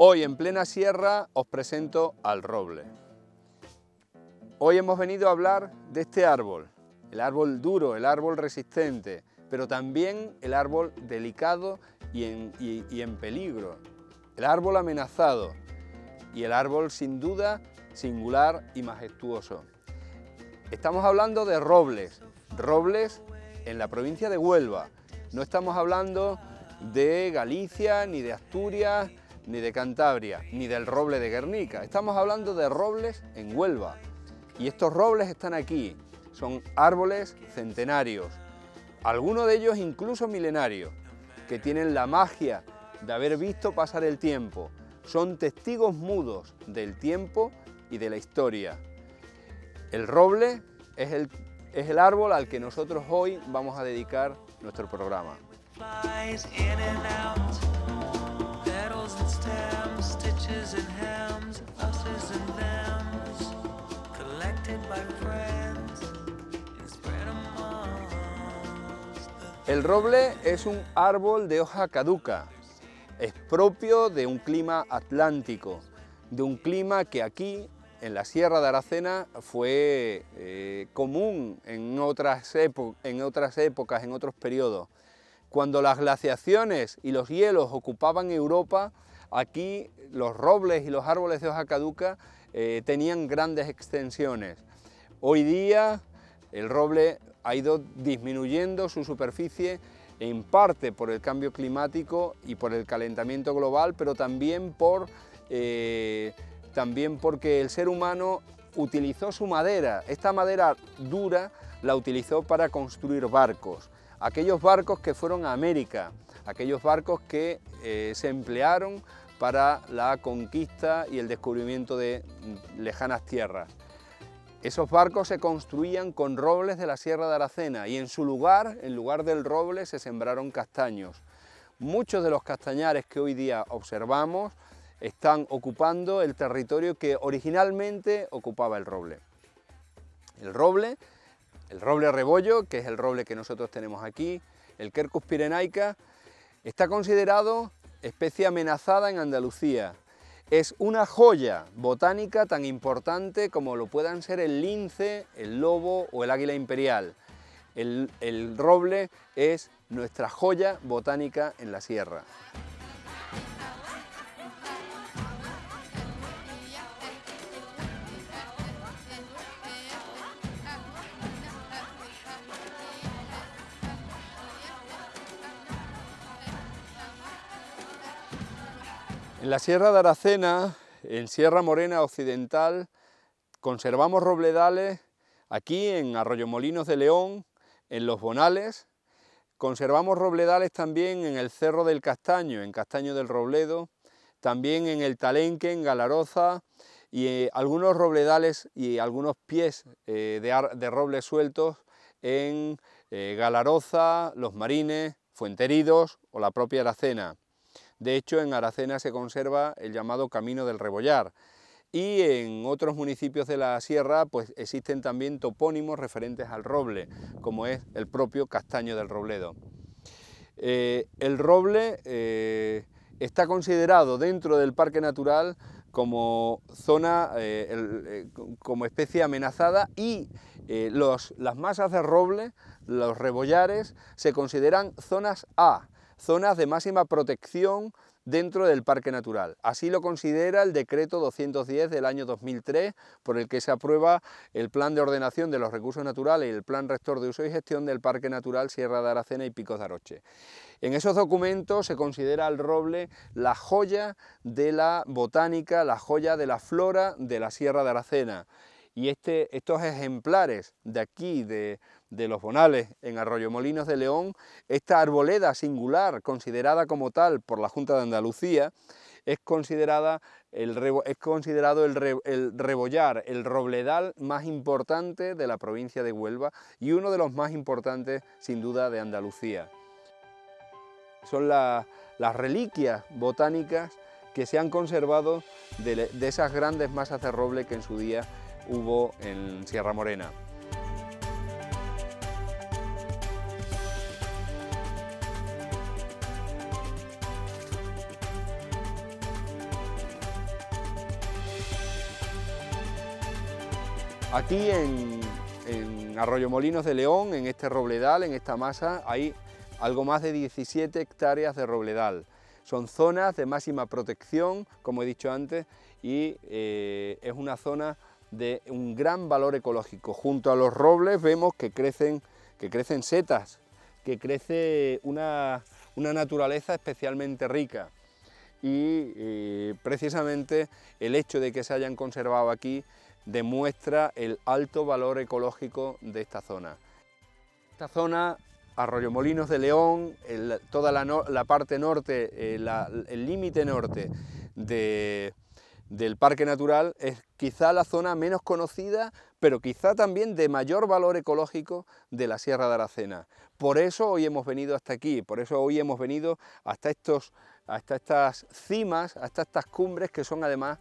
Hoy en plena sierra os presento al roble. Hoy hemos venido a hablar de este árbol, el árbol duro, el árbol resistente, pero también el árbol delicado y en peligro, el árbol amenazado y el árbol sin duda singular y majestuoso. Estamos hablando de robles en la provincia de Huelva. No estamos hablando de Galicia, ni de Asturias, ni de Cantabria, ni del roble de Guernica. Estamos hablando de robles en Huelva. Y estos robles están aquí. Son árboles centenarios, algunos de ellos incluso milenarios, que tienen la magia de haber visto pasar el tiempo. Son testigos mudos del tiempo y de la historia. El roble es el árbol al que nosotros hoy vamos a dedicar nuestro programa. El roble es un árbol de hoja caduca. Es propio de un clima atlántico, de un clima que aquí, en la Sierra de Aracena, fue común en otras épocas, en otros periodos. Cuando las glaciaciones y los hielos ocupaban Europa, aquí los robles y los árboles de hoja caduca tenían grandes extensiones. Hoy día el roble ha ido disminuyendo su superficie, en parte por el cambio climático y por el calentamiento global, pero también porque el ser humano utilizó su madera. Esta madera dura la utilizó para construir barcos. Aquellos barcos que fueron a América, aquellos barcos que se emplearon para la conquista y el descubrimiento de lejanas tierras. Esos barcos se construían con robles de la Sierra de Aracena y en lugar del roble, se sembraron castaños. Muchos de los castañares que hoy día observamos están ocupando el territorio que originalmente ocupaba el roble. El roble rebollo, que es el roble que nosotros tenemos aquí, el Quercus pyrenaica, está considerado especie amenazada en Andalucía. Es una joya botánica tan importante como lo puedan ser el lince, el lobo o el águila imperial. El roble es nuestra joya botánica en la sierra. En la Sierra de Aracena, en Sierra Morena Occidental, conservamos robledales aquí en Arroyomolinos de León, en Los Bonales. Conservamos robledales también en el Cerro del Castaño, en Castaño del Robledo, también en el Talenque, en Galaroza, y algunos robledales y algunos pies de robles sueltos en Galaroza, Los Marines, Fuenteridos o la propia Aracena. De hecho, en Aracena se conserva el llamado Camino del Rebollar y en otros municipios de la sierra pues existen también topónimos referentes al roble, como es el propio Castaño del Robledo. El roble está considerado dentro del Parque Natural como zona, como especie amenazada y las masas de roble, los rebollares, se consideran zonas A, zonas de máxima protección dentro del Parque Natural. Así lo considera el decreto 210 del año 2003, por el que se aprueba el Plan de Ordenación de los Recursos Naturales y el Plan Rector de Uso y Gestión del Parque Natural Sierra de Aracena y Picos de Aroche. En esos documentos se considera al roble la joya de la botánica, la joya de la flora de la Sierra de Aracena. Y estos ejemplares de aquí, de Los Bonales, en Arroyomolinos de León, esta arboleda singular, considerada como tal por la Junta de Andalucía, es considerado el rebollar, el robledal más importante de la provincia de Huelva y uno de los más importantes, sin duda, de Andalucía. Son las reliquias botánicas que se han conservado de esas grandes masas de roble que en su día hubo en Sierra Morena. Aquí en Arroyomolinos de León, en este robledal, en esta masa, hay algo más de 17 hectáreas de robledal. Son zonas de máxima protección, como he dicho antes, y es una zona de un gran valor ecológico. Junto a los robles vemos que crecen setas, que crece una naturaleza especialmente rica. Y precisamente el hecho de que se hayan conservado aquí demuestra el alto valor ecológico de esta zona. Esta zona, Arroyomolinos de León, toda la parte norte, el límite norte del Parque Natural, es quizá la zona menos conocida, pero quizá también de mayor valor ecológico de la Sierra de Aracena. Por eso hoy hemos venido hasta aquí, por eso hoy hemos venido hasta estas cimas, hasta estas cumbres que son además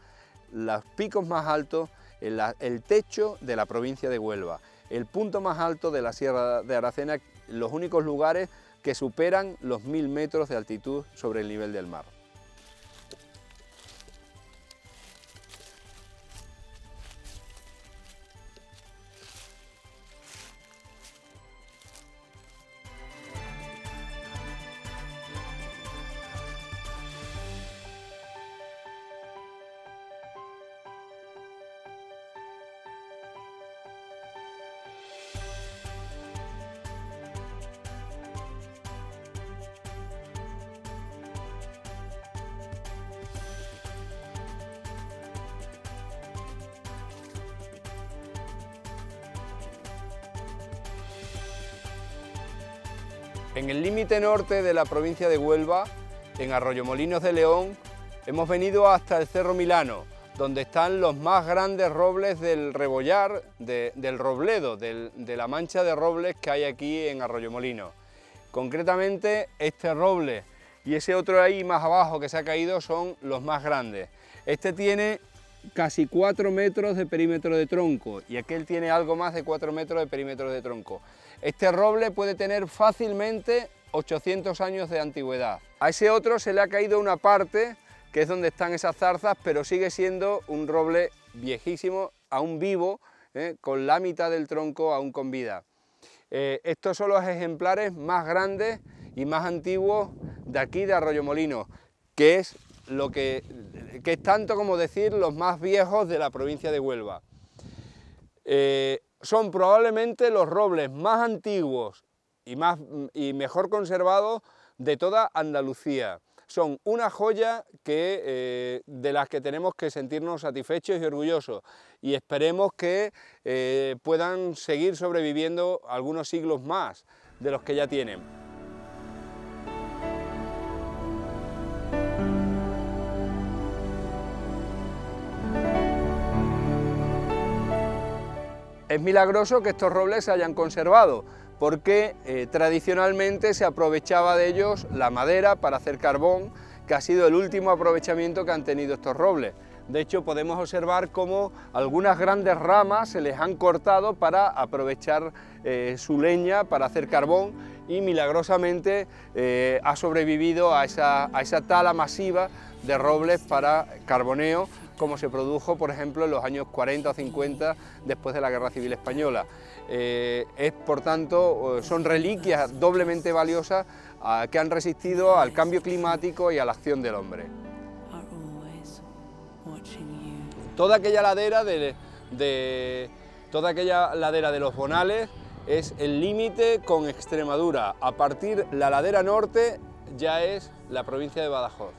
los picos más altos, el techo de la provincia de Huelva, el punto más alto de la Sierra de Aracena, los únicos lugares que superan los 1000 metros de altitud sobre el nivel del mar. En el límite norte de la provincia de Huelva, en Arroyomolinos de León, hemos venido hasta el Cerro Milano, donde están los más grandes robles del Rebollar, del Robledo, de la mancha de robles que hay aquí en Arroyomolinos. Concretamente, este roble y ese otro ahí más abajo que se ha caído son los más grandes. Este tiene casi 4 metros de perímetro de tronco y aquel tiene algo más de 4 metros de perímetro de tronco. Este roble puede tener fácilmente 800 años de antigüedad. A ese otro se le ha caído una parte, que es donde están esas zarzas, pero sigue siendo un roble viejísimo, aún vivo, con la mitad del tronco aún con vida. Estos son los ejemplares más grandes y más antiguos de aquí de Arroyomolinos, que es es tanto como decir los más viejos de la provincia de Huelva. Son probablemente los robles más antiguos y mejor conservados de toda Andalucía. Son una joya de las que tenemos que sentirnos satisfechos y orgullosos, y esperemos que puedan seguir sobreviviendo algunos siglos más de los que ya tienen. Es milagroso que estos robles se hayan conservado, porque tradicionalmente se aprovechaba de ellos la madera para hacer carbón, que ha sido el último aprovechamiento que han tenido estos robles. De hecho, podemos observar cómo algunas grandes ramas se les han cortado para aprovechar su leña para hacer carbón, y milagrosamente ha sobrevivido a esa tala masiva de robles para carboneo, como se produjo, por ejemplo, en los años 40 o 50 después de la Guerra Civil Española. Por tanto, son reliquias doblemente valiosas que han resistido al cambio climático y a la acción del hombre. Toda aquella ladera de los Bonales es el límite con Extremadura. A partir de la ladera norte ya es la provincia de Badajoz.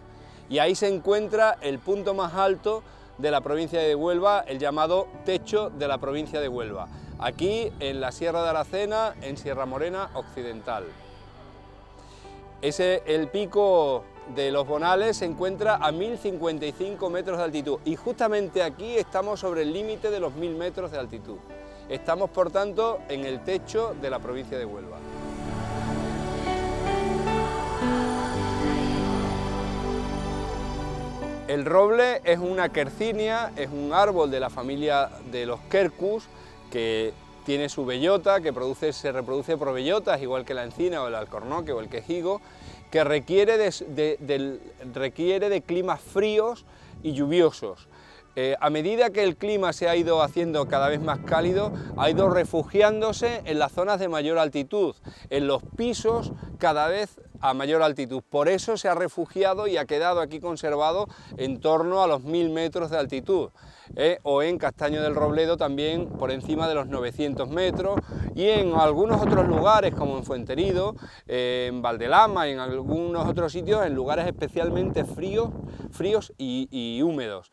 Y ahí se encuentra el punto más alto de la provincia de Huelva, el llamado techo de la provincia de Huelva, aquí en la Sierra de Aracena, en Sierra Morena Occidental. El pico de los Bonales se encuentra a 1055 metros de altitud, y justamente aquí estamos sobre el límite de los 1000 metros de altitud. Estamos, por tanto, en el techo de la provincia de Huelva. El roble es una quercinia, es un árbol de la familia de los quercus, que tiene su bellota, que se reproduce por bellotas, igual que la encina o el alcornoque o el quejigo, que requiere de climas fríos y lluviosos. A medida que el clima se ha ido haciendo cada vez más cálido, ha ido refugiándose en las zonas de mayor altitud, en los pisos cada vez a mayor altitud. Por eso se ha refugiado y ha quedado aquí conservado en torno a los 1000 metros de altitud. O en Castaño del Robledo también por encima de los 900 metros, y en algunos otros lugares como en Fuenterido, en Valdelama, en algunos otros sitios, en lugares especialmente fríos y húmedos.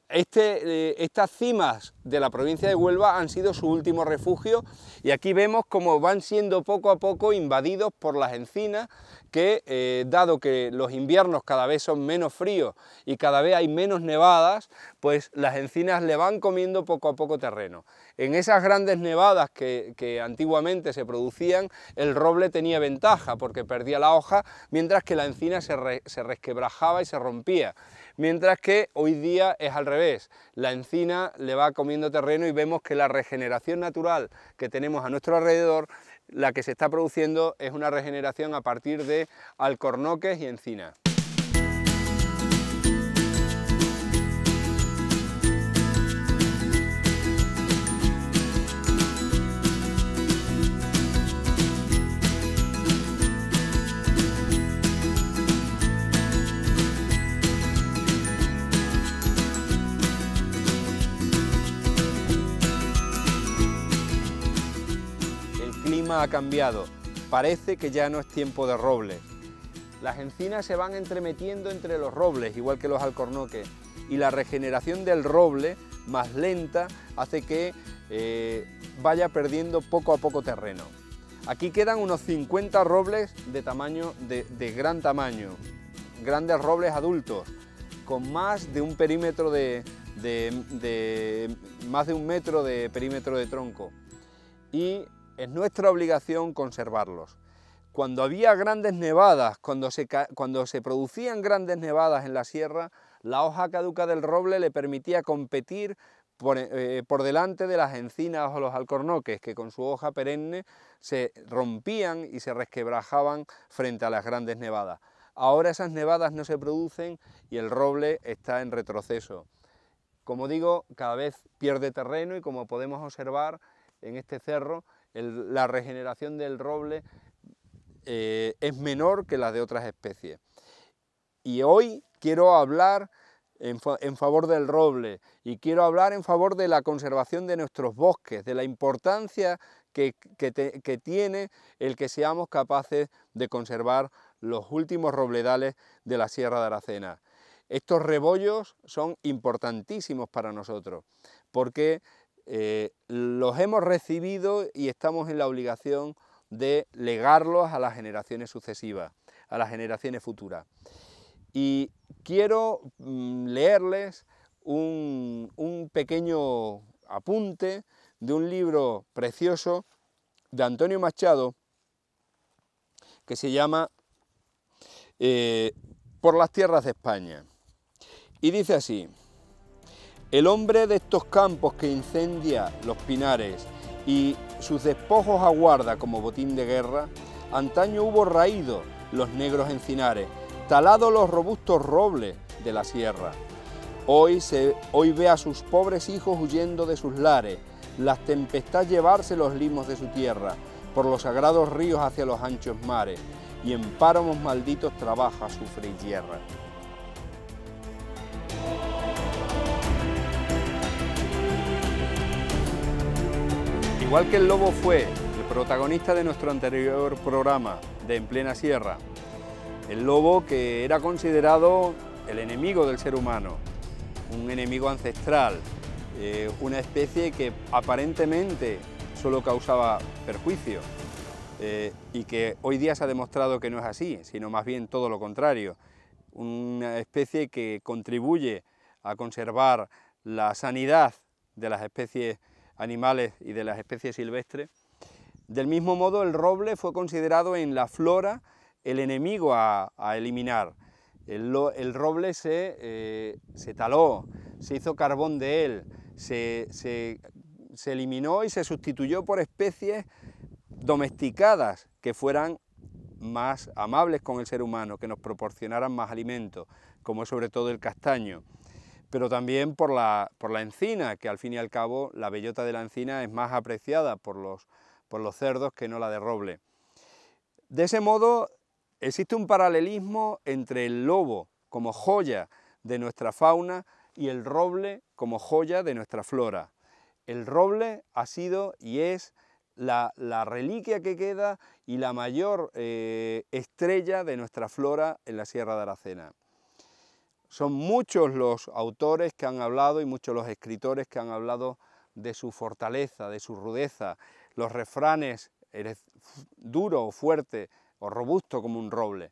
Estas cimas de la provincia de Huelva han sido su último refugio, y aquí vemos cómo van siendo poco a poco invadidos por las encinas que, dado que los inviernos cada vez son menos fríos y cada vez hay menos nevadas, pues las encinas le van comiendo poco a poco terreno. En esas grandes nevadas que antiguamente se producían, el roble tenía ventaja porque perdía la hoja, mientras que la encina se resquebrajaba y se rompía. Mientras que hoy día es al revés, la encina le va comiendo terreno y vemos que la regeneración natural que tenemos a nuestro alrededor, la que se está produciendo es una regeneración a partir de alcornoques y encinas. Ha cambiado, parece que ya no es tiempo de robles. Las encinas se van entremetiendo entre los robles, igual que los alcornoques, y la regeneración del roble, más lenta, hace que vaya perdiendo poco a poco terreno. Aquí quedan unos 50 robles de gran tamaño, grandes robles adultos, con más de un perímetro más de un metro de perímetro de tronco, y es nuestra obligación conservarlos. Cuando había grandes nevadas, cuando se producían grandes nevadas en la sierra, la hoja caduca del roble le permitía competir por delante de las encinas o los alcornoques, que con su hoja perenne se rompían y se resquebrajaban frente a las grandes nevadas. Ahora esas nevadas no se producen y el roble está en retroceso. Como digo, cada vez pierde terreno, y como podemos observar en este cerro, la regeneración del roble es menor que la de otras especies. Y hoy quiero hablar en favor del roble, y quiero hablar en favor de la conservación de nuestros bosques, de la importancia que tiene el que seamos capaces de conservar los últimos robledales de la Sierra de Aracena. Estos rebollos son importantísimos para nosotros, porque los hemos recibido y estamos en la obligación de legarlos a las generaciones sucesivas, a las generaciones futuras. Y quiero leerles un pequeño apunte de un libro precioso de Antonio Machado que se llama Por las tierras de España. Y dice así: el hombre de estos campos que incendia los pinares y sus despojos aguarda como botín de guerra, antaño hubo raído los negros encinares, talado los robustos robles de la sierra. Hoy ve a sus pobres hijos huyendo de sus lares, las tempestades llevarse los limos de su tierra, por los sagrados ríos hacia los anchos mares, y en páramos malditos trabaja, sufre y hierra. Igual que el lobo fue el protagonista de nuestro anterior programa de En Plena Sierra, el lobo que era considerado el enemigo del ser humano, un enemigo ancestral, una especie que aparentemente solo causaba perjuicio, y que hoy día se ha demostrado que no es así, sino más bien todo lo contrario, una especie que contribuye a conservar la sanidad de las especies animales y de las especies silvestres. Del mismo modo, el roble fue considerado en la flora el enemigo a eliminar. El roble se taló, se hizo carbón de él, se eliminó y se sustituyó por especies domesticadas que fueran más amables con el ser humano, que nos proporcionaran más alimento, como sobre todo el castaño. pero también por la encina, que al fin y al cabo la bellota de la encina es más apreciada por los cerdos que no la de roble. De ese modo existe un paralelismo entre el lobo como joya de nuestra fauna y el roble como joya de nuestra flora. El roble ha sido y es la reliquia que queda y la mayor estrella de nuestra flora en la Sierra de Aracena. Son muchos los autores que han hablado y muchos los escritores que han hablado de su fortaleza, de su rudeza, los refranes, eres duro o fuerte o robusto como un roble.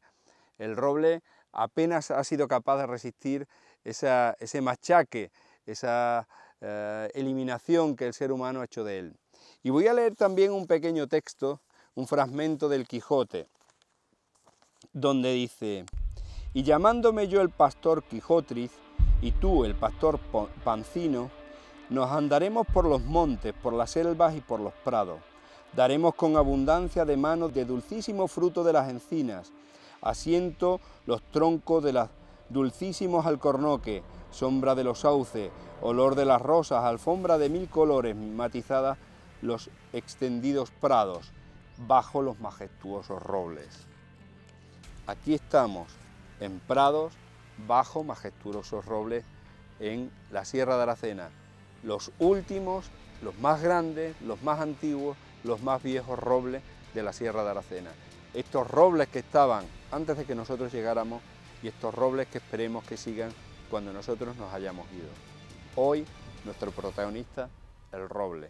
El roble apenas ha sido capaz de resistir ese machaque, esa eliminación que el ser humano ha hecho de él. Y voy a leer también un pequeño texto, un fragmento del Quijote, donde dice: y llamándome yo el pastor Quijotriz, y tú el pastor Pancino, nos andaremos por los montes, por las selvas y por los prados. Daremos con abundancia de manos de dulcísimo fruto de las encinas, asiento los troncos de los dulcísimos alcornoques, sombra de los sauces, olor de las rosas, alfombra de 1000 colores, matizadas los extendidos prados, bajo los majestuosos robles. Aquí estamos, en prados, bajo majestuosos robles en la Sierra de Aracena, los últimos, los más grandes, los más antiguos, los más viejos robles de la Sierra de Aracena. Estos robles que estaban antes de que nosotros llegáramos y estos robles que esperemos que sigan cuando nosotros nos hayamos ido. Hoy, nuestro protagonista, el roble.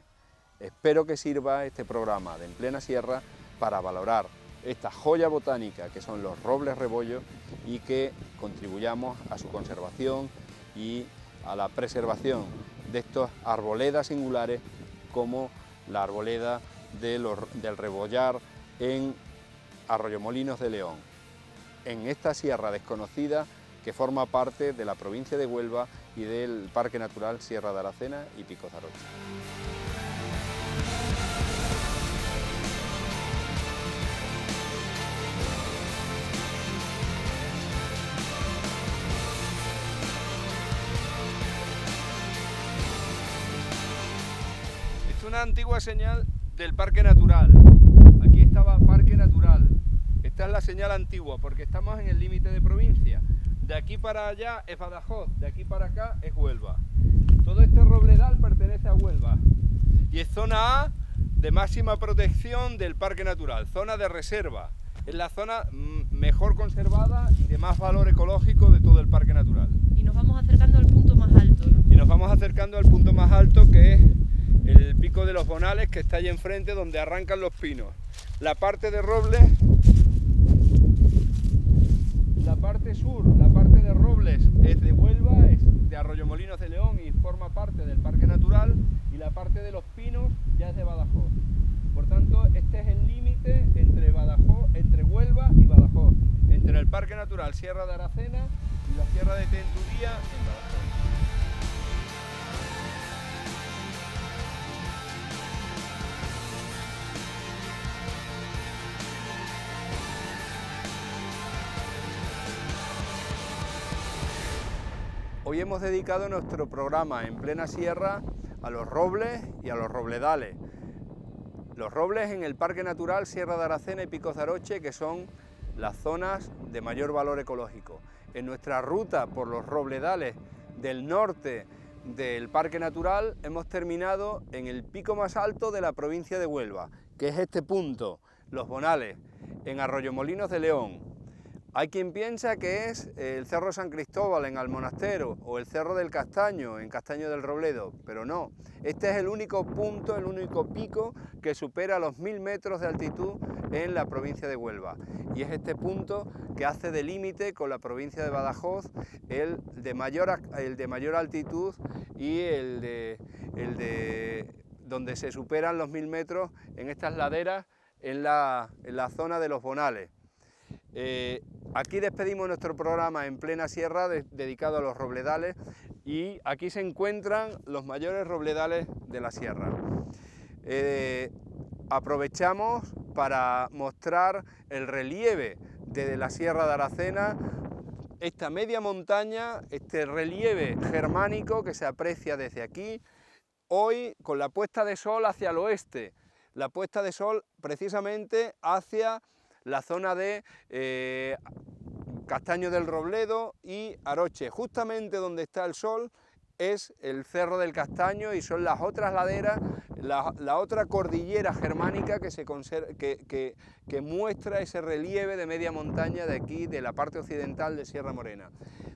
Espero que sirva este programa de En Plena Sierra para valorar esta joya botánica que son los robles rebollos y que contribuyamos a su conservación y a la preservación de estas arboledas singulares como la arboleda del rebollar en Arroyomolinos de León, en esta sierra desconocida que forma parte de la provincia de Huelva y del Parque Natural Sierra de Aracena y Picos de Aroche. Una antigua señal del Parque Natural. Aquí estaba Parque Natural. Esta es la señal antigua porque estamos en el límite de provincia. De aquí para allá es Badajoz, de aquí para acá es Huelva. Todo este robledal pertenece a Huelva y es zona A de máxima protección del Parque Natural, zona de reserva. Es la zona mejor conservada y de más valor ecológico de todo el Parque Natural. Y nos vamos acercando al punto más alto, ¿no? Y nos vamos acercando al punto más alto, que es el Pico de los Bonales, que está allí enfrente donde arrancan los pinos. La parte de robles, la parte sur, la parte de robles es de Huelva, es de Arroyomolinos de León y forma parte del Parque Natural, y la parte de los pinos ya es de Badajoz. Por tanto, este es el límite entre Badajoz, entre Huelva y Badajoz, entre el Parque Natural Sierra de Aracena y la Sierra de Tenturía en Badajoz. Hoy hemos dedicado nuestro programa En Plena Sierra a los robles y a los robledales. Los robles en el Parque Natural Sierra de Aracena y Picos de Aroche, que son las zonas de mayor valor ecológico. En nuestra ruta por los robledales del norte del Parque Natural hemos terminado en el pico más alto de la provincia de Huelva, que es este punto, Los Bonales, en Arroyomolinos de León. Hay quien piensa que es el Cerro San Cristóbal en Almonastero o el Cerro del Castaño en Castaño del Robledo, pero no. Este es el único punto, el único pico que supera los 1000 metros de altitud en la provincia de Huelva. Y es este punto que hace de límite con la provincia de Badajoz, el de mayor altitud y el de donde se superan los 1000 metros en estas laderas en la zona de Los Bonales. Aquí despedimos nuestro programa En Plena Sierra dedicado a los robledales, y aquí se encuentran los mayores robledales de la sierra. Aprovechamos para mostrar el relieve de la Sierra de Aracena esta media montaña, este relieve germánico que se aprecia desde aquí, hoy con la puesta de sol hacia el oeste, la puesta de sol precisamente hacia la zona de Castaño del Robledo y Aroche. Justamente donde está el sol es el Cerro del Castaño y son las otras laderas, la otra cordillera germánica que muestra ese relieve de media montaña de aquí, de la parte occidental de Sierra Morena.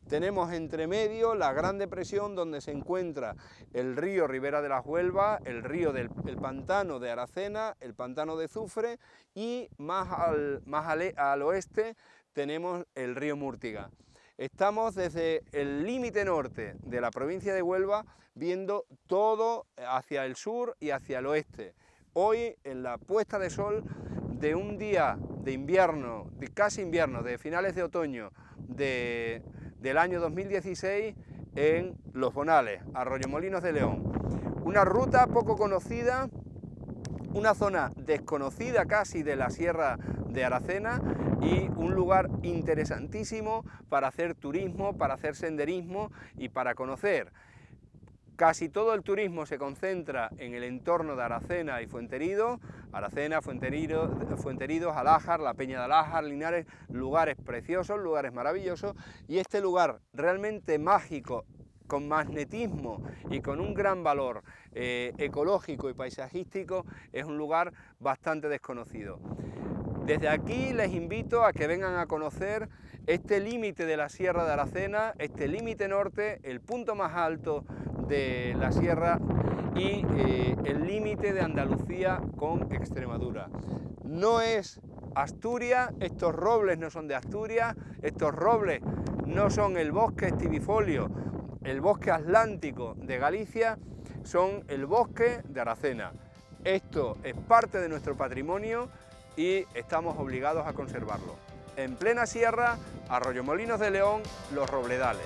Tenemos entre medio la Gran Depresión, donde se encuentra el río Ribera de las Huelvas, el río del pantano de Aracena, el pantano de Zufre, y más al oeste tenemos el río Múrtiga. Estamos desde el límite norte de la provincia de Huelva viendo todo hacia el sur y hacia el oeste. Hoy, en la puesta de sol de un día de invierno, de casi invierno, de finales de otoño del año 2016, en Los Bonales, Arroyomolinos de León. Una ruta poco conocida, una zona desconocida casi de la Sierra de Aracena, y un lugar interesantísimo para hacer turismo, para hacer senderismo y para conocer. Casi todo el turismo se concentra en el entorno de Aracena y Fuenterido, Aracena, Fuenteridos, Alájar, la Peña de Alájar, Linares, lugares preciosos, lugares maravillosos, y este lugar realmente mágico, con magnetismo y con un gran valor ecológico y paisajístico, es un lugar bastante desconocido. Desde aquí les invito a que vengan a conocer este límite de la Sierra de Aracena, este límite norte, el punto más alto de la sierra y el límite de Andalucía con Extremadura. No es Asturias, estos robles no son de Asturias, estos robles no son el bosque estivifolio, el bosque atlántico de Galicia, son el bosque de Aracena. Esto es parte de nuestro patrimonio y estamos obligados a conservarlo. En plena sierra, Arroyomolinos de León, Los Robledales.